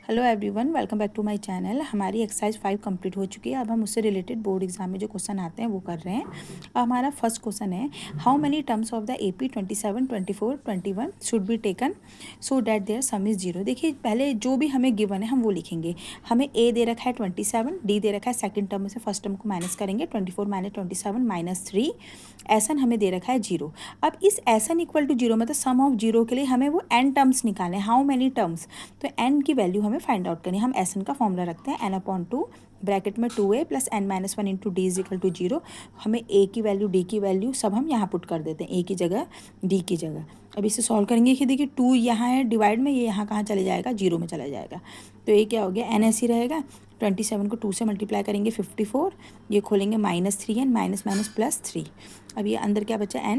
Hello everyone, welcome back to my channel. हमारी exercise 5 complete हो चुकी है। अब हम उससे रिलेटेड बोर्ड एग्जाम में जो क्वेश्चन आते हैं वो कर रहे हैं। हमारा फर्स्ट क्वेश्चन है, how many terms of the AP 27, 24, 21 should be taken so that their sum is zero. देखिए, पहले जो भी हमें गिवन है हम वो लिखेंगे। हमें ए दे रखा है 27, डी दे रखा है सेकंड टर्म में से फर्स्ट टर्म को माइनस करेंगे, 24 माइनस 27 माइनस 3, एसन हमें दे रखा है जीरो। अब इस एसन इक्वल टू जीरो मतलब सम ऑफ जीरो के लिए हमें वो एन टर्म्स निकालें। हाउ मेनी टर्म्स, तो एन की वैल्यू हमें फाइंड आउट करनी है। हम एसन का फॉर्मूला रखते हैं n/2 ब्रैकेट में 2a plus n-1 into d is equal to zero. हमें a की वैल्यू डी की वैल्यू सब हम यहाँ पुट कर देते हैं, a की जगह d की जगह। अब इसे सॉल्व करेंगे कि देखिए 2 यहाँ है डिवाइड में, ये यहाँ कहाँ चले जाएगा, जीरो में चला जाएगा। तो ये क्या हो गया, n ऐसे ही रहेगा। 27 को 2 से मल्टीप्लाई करेंगे 54, ये खोलेंगे -3n माइनस माइनस प्लस 3। अब ये अंदर क्या बचा n,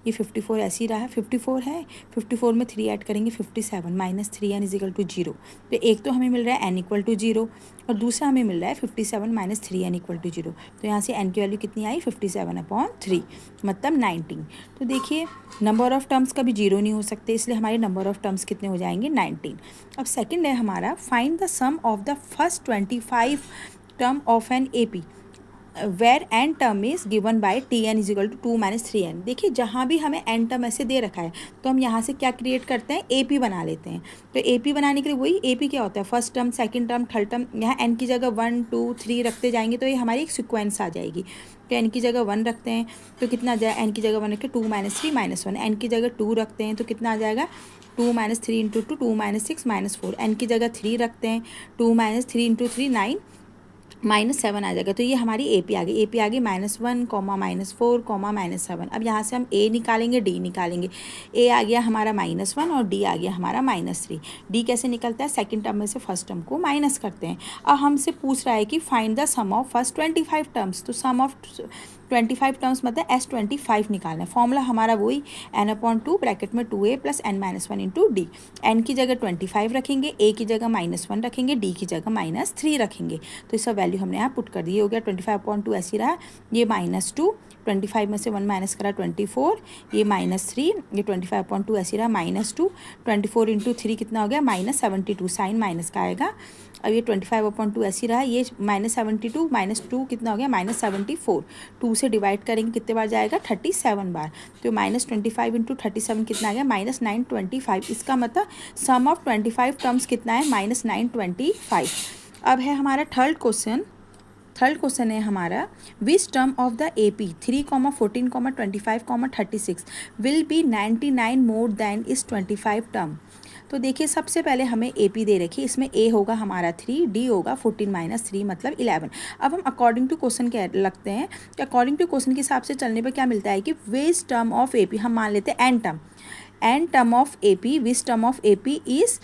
ये 54 ऐसे ही रहा, 54 है, 54 में 3 ऐड करेंगे 57 minus 3n is equal to zero. तो एक तो हमें मिल रहा है n इक्वल टू जीरो और दूसरा हमें मिल रहा है 57 minus 3n equal to zero. तो यहाँ से n की वैल्यू कितनी आई, 57/3 मतलब 19। तो देखिए नंबर ऑफ टर्म्स कभी जीरो नहीं हो सकते, इसलिए हमारे नंबर ऑफ टर्म्स कितने हो जाएंगे, 19। अब सेकंड है हमारा, find the sum of the first 25 term of an AP where n term is given by Tn is equal to 2 minus 3n। देखिए जहाँ भी हमें एन टर्म ऐसे दे रखा है तो हम यहाँ से क्या क्रिएट करते हैं, AP बना लेते हैं। तो AP बनाने के लिए वही AP क्या होता है, first term second term third term, यहाँ n की जगह 1 2 3 रखते जाएंगे तो ये हमारी एक सिक्वेंस आ जाएगी। तो n की जगह 1 रखते हैं तो कितना आ जाएगा, n की जगह 1 रख के 2 माइनस 3 माइनस 1, n की जगह 2 रखते हैं तो कितना आ जाएगा, 2 minus 3 into 2 2 minus 6 minus 4, n की जगह 3 रखते हैं, 2 माइनस 3 इंटू 3 9 -7 आ जाएगा। तो ये हमारी AP आ गई, AP आ गई -1, -4, -7। अब यहाँ से हम A निकालेंगे, D निकालेंगे। A आ गया हमारा -1 और D आ गया हमारा -3। D कैसे निकलता है, सेकंड टर्म में से फर्स्ट टर्म को माइनस करते हैं। अब हमसे पूछ रहा है कि find the sum of first 25 terms. तो सम ऑफ 25 टर्म्स मतलब S25 निकालना है। फॉर्मूला हमारा वही n/2 ब्रैकेट में 2a plus n-1 into D. n की जगह 25 रखेंगे, a की जगह -1 रखेंगे, d की जगह -3 रखेंगे। तो इसका वैल्यू हमने यहाँ पुट कर दी, हो गया 25/2 ऐसे रहा, ये -2, 25 में से 1 माइनस करा 24, ये -3, ये 25/2 ऐसे रहा -2, 24 इंटू 3 कितना हो गया, -72, साइन माइनस का आएगा। अब ये 25/2 ऐसे रहा, ये -72 -2 कितना हो गया, -74। 2 से डिवाइड करेंगे कितने बार जाएगा, 37 बार। तो -25 इंटू 37 कितना आ गया, -925। इसका मतलब सम ऑफ 25 टर्म्स कितना है, -925। अब है हमारा थर्ड क्वेश्चन है हमारा, विच term of the AP 3, 14, 25, 36 will be 99 more then इस 25 टर्म। तो देखिए सबसे पहले हमें AP दे रखी, इसमें A होगा हमारा 3, D होगा 14 माइनस 3 मतलब 11। अब हम अकॉर्डिंग टू क्वेश्चन कह लगते हैं कि अकॉर्डिंग टू क्वेश्चन के हिसाब से चलने पर क्या मिलता है कि विच टर्म ऑफ AP, हम मान लेते हैं n term of AP, which term of AP is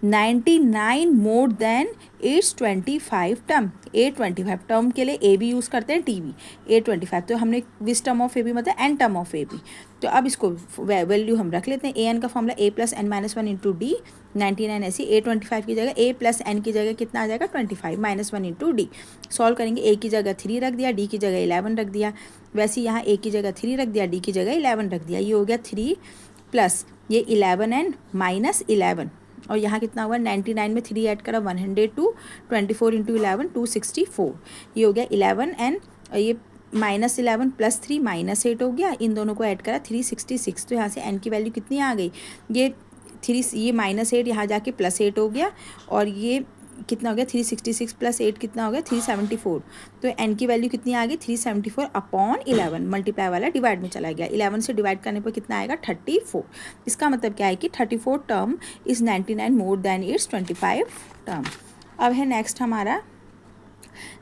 99 more than its 25 term. A25 term के लिए A भी यूज़ करते हैं, T भी, A25। तो हमने विच टर्म ऑफ AP मतलब एन टर्म ऑफ AP। तो अब इसको वैल्यू हम रख लेते हैं। AN का formula A plus n-1 into D, 99 ऐसी, A25 की जगह A प्लस n की जगह कितना आ जाएगा, 25 -1 इंटू डी। सॉल्व करेंगे, A की जगह 3 रख दिया, D की जगह 11 रख दिया। वैसे यहाँ A की जगह 3 रख दिया, D की जगह 11 रख दिया। ये हो गया 3 प्लस ये 11n माइनस 11, और यहाँ कितना हुआ, 99 में 3 ऐड करा 102, 24 इंटू 11 264। ये हो गया 11n, और ये -11 प्लस 3 -8 हो गया, इन दोनों को ऐड करा 366। तो यहाँ से n की वैल्यू कितनी आ गई, ये 3, ये -8 यहाँ जाके +8 हो गया, और ये कितना हो गया, 366 प्लस 8 कितना हो गया, 374। तो n की वैल्यू कितनी आ गई, 374/11। मल्टीप्लाई वाला डिवाइड में चला गया, 11 से डिवाइड करने पर कितना आएगा, 34। इसका मतलब क्या है कि 34 term is 99 more than its 25 term. अब है नेक्स्ट हमारा,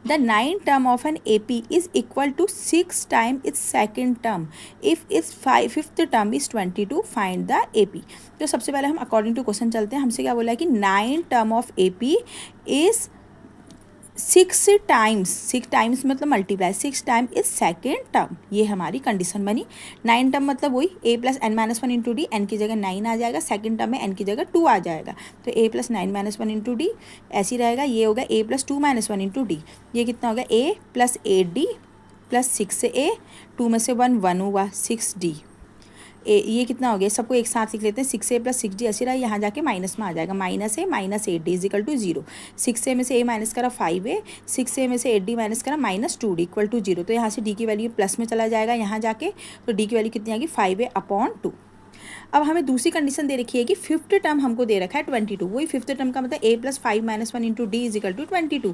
the 9 term of an AP is equal to 6 times its second term if its fifth term is 22, find the AP। तो सबसे पहले हम अकॉर्डिंग टू क्वेश्चन चलते हैं। हमसे क्या बोला है कि 9 term of AP is 6 times मतलब multiply 6 time is second term. ये हमारी कंडीशन बनी। 9 टर्म मतलब वही A plus n-1 into d, n की जगह 9 आ जाएगा, सेकेंड टर्म में n की जगह 2 आ जाएगा। तो A प्लस 9-1 इंटू डी ऐसी रहेगा। ये होगा A प्लस 2-1 इंटू डी, ये कितना होगा, A plus 8D plus 6 A, 2 में से 1 हुआ 6D ये कितना हो गया, सबको एक साथ लिख लेते हैं, 6a + 6d ऐसे रहा, यहाँ जाके माइनस में आ जाएगा, -a - 8d equal to 0। 6a में से a माइनस करा 5a, 6a में से 8d माइनस करा -2d इक्वल टू 0। तो यहाँ से d की वैल्यू प्लस में चला जाएगा यहाँ जाके, तो d की वैल्यू कितनी आएगी 5a/2। अब हमें दूसरी कंडीशन दे रखी है कि फिफ्थ टर्म हमको दे रखा है 22। वही फिफ्थ टर्म का मतलब a + 5 - 1 × d equal to 22।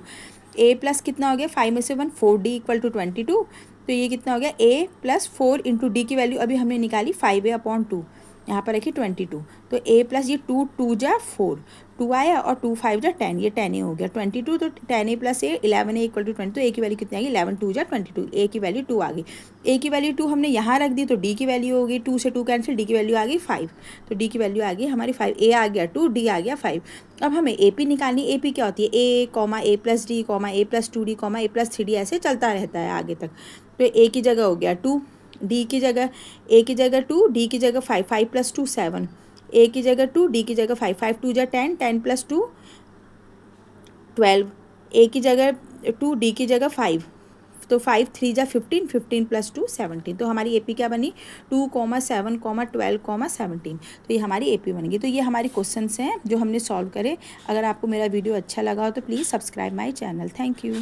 a plus कितना हो गया 5 में से 1 4d इक्वल टू 22। तो ये कितना हो गया a + 4 × d की वैल्यू अभी हमने निकाली 5a/2, यहाँ पर रखी 22। तो a प्लस ये 2 2 जा 4, 2 आया और 2 5 जा 10, ये 10a हो गया 22। तो 10a + a 11a equal to 20। तो a की वैल्यू कितनी आ गई 11 2 जा 22, a की वैल्यू 2 आ गई। a की वैल्यू 2 हमने यहाँ रख दी तो d की वैल्यू हो गई 2 से 2 कैंसिल, d की वैल्यू आ गई 5। तो d की वैल्यू आ गई हमारी 5, a आ गया 2, d आ गया 5। अब हमें AP निकालनी, AP क्या होती है a, a + d, a + 2d, a + 3d ऐसे चलता रहता है आगे तक। तो a की जगह हो गया 2, d की जगह a की जगह 2, d की जगह 5, 5 + 2 7, a की जगह 2, d की जगह 5, 5 2 जा 10, 10 + 2 12, a की जगह 2, d की जगह 5, तो 5 3 जा 15, 15 + 2 17। तो हमारी AP क्या बनी 2, 7, 12, 17। तो ये हमारी AP बन गई। तो ये हमारे क्वेश्चंस हैं जो हमने सॉल्व करे। अगर आपको मेरा वीडियो अच्छा लगा हो तो please subscribe my channel. Thank you.